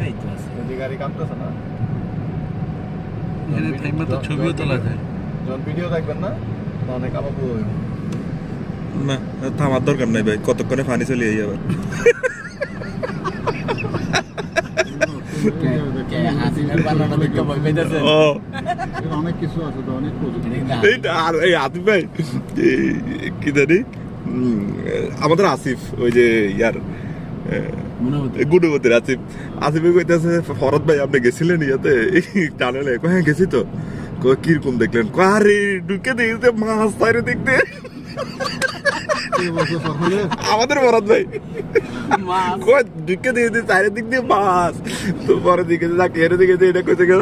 এই তো আছে যদি গাড়ি কাঁপতেছে না এখানে টাইমে তো ছবিও তোলা যায় যখন ভিডিও দেখবেন না অনেক কাঁপাবো না থামার দরকার নাই ভাই, কতক্ষণে পানি চলে যাই আবার। ও অনেক কিছু আছে তো, অনেক এইটা আর এই আতিফ ভাই কি জানি আমাদের আসিফ ওই যে ইয়ার গুণবতীর আসিফ আসিফে কইতেছে ফরদ ভাই আপনি গেছিলেন ইয়াতে টানেলে? হ্যাঁ গেছি তো। কিরকম দেখলেন? আরে ঢুকে দেখতে মাছ তাইরে দেখতে আমাদের ফরদ ভাই ঢুকে দেখতে চারিদিক দিয়ে মাছ। তো পরে দিকে এর দিকে এটা কইতে গেল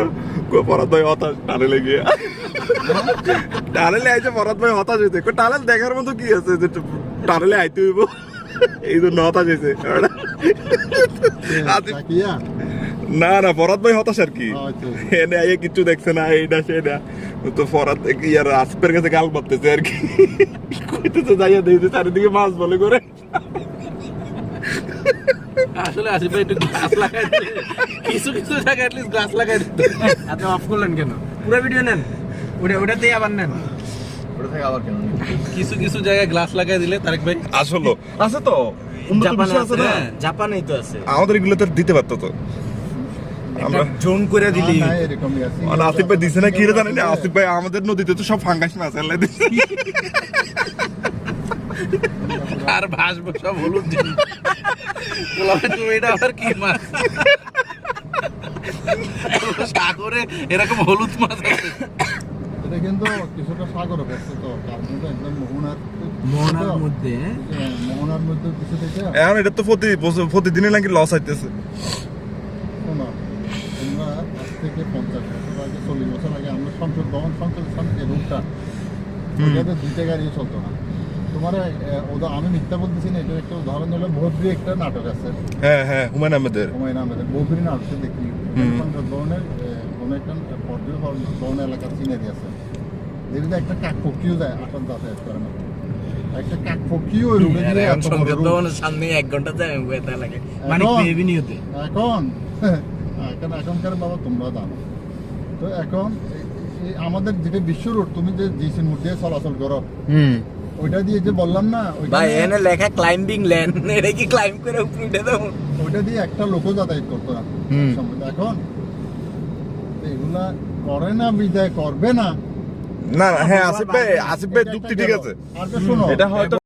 ফরদ ভাই হতাশ টানেলে গিয়ে। টানেলে আইছে ফরদ ভাই হতাশ হইতে, টানেল দেখার মতো কি আছে যে টানেলে আইতে হইব, এই জন্য হতাশ হয়েছে। না না ফরাদ ভাই হতাশ আর কি, এনে আইয়ে কিছু দেখছে না এইটা সেটা। তো ফরাদ ইয়ার আসিফের কাছে গাল বাঁধতেছে আর কি, কইতেছে যাইয়া দেখতে চারিদিকে মাছ বলে করে। আসলে আসিফ ভাই একটু গ্লাস লাগাই দিলে, কিছু কিছু জায়গায় অ্যাটলিস্ট গ্লাস লাগাই দিতে। আপনি অফ করলেন কেন? পুরো ভিডিও নেন, ওটাতেই আবার নেন। ওটা থেকে আবার কেন কিছু কিছু জায়গায় গ্লাস লাগাই দিলে তারেক ভাই আসলে আছে তো, জাপানে আছে না, জাপানেই তো আছে। আমাদের এগুলো তো দিতে পারতো তো, আমরা জোন করে দিলি। এরকমই আছে। মানে আসিফ ভাই দিছে না কি রে জানি না। আসিফ ভাই আমাদের নদীতে তো সব ফাঙ্গাস মাছ আল্লাহ দিছে। আর ভাসবো সব হলুদ জিনিস। তুমি এটা আবার কি মাছ? সাগরে এরকম হলুদ মাছ আছে? এটা কিন্তু কিছুটা সাগর ব্যস্ত তো, তার মধ্যে একদম মোহনার মধ্যে মোহনার মধ্যে কিছু থেকে এখন এটা তো প্রতিদিনই নাকি লস আইতেছে। শোনো, তোমরা আজ থেকে 50 বছর আগে 40 বছর আগে আমরা সংসদ ভবন সংসদের সামনে যে রুটটা, ওটাতে দুইটা গাড়িও চলতো না। তোমার আমি মিথ্যা বলতেছি না, এটার একটা উদাহরণ হলো বদ্রি একটা নাটক আছে। হ্যাঁ হ্যাঁ হুমায়ুন আহমেদের। হুমায়ুন আহমেদের বদ্রি নাটকটা দেখি, সংসদ ভবনের কোনো একটা পর্যটন ভবন এলাকার সিনারি আছে, যেটাতে একটা কাকপক্ষীও যায়, আসল যাতায়াত করে না। একটা কাকপক্ষীও ওই রুটে দিয়ে সংসদ ভবনের সামনে 1 ঘন্টা যায় ওয়েতা লাগে, মানে এভিনিউতে। এখনকার বাবা তোমরা জানো তো, এখন আমাদের যেটা বিশ্ব রোড, তুমি যে জিসি মোড় দিয়ে চলাচল করো, ওইটা দিয়ে যে বললাম না, ভাই এখানে লেখা ক্লাইম্বিং লেন, এটা কি ক্লাইম্ব করে উপরে উঠে দাও? ওইটা দিয়ে একটা লোকও যাতায়াত করতো না। এখন এগুলা করে না, বিদায় করবে না। না না হ্যাঁ আসিফ ভাই যুক্তি ঠিক আছে, আর শোনো, এটা হয়তো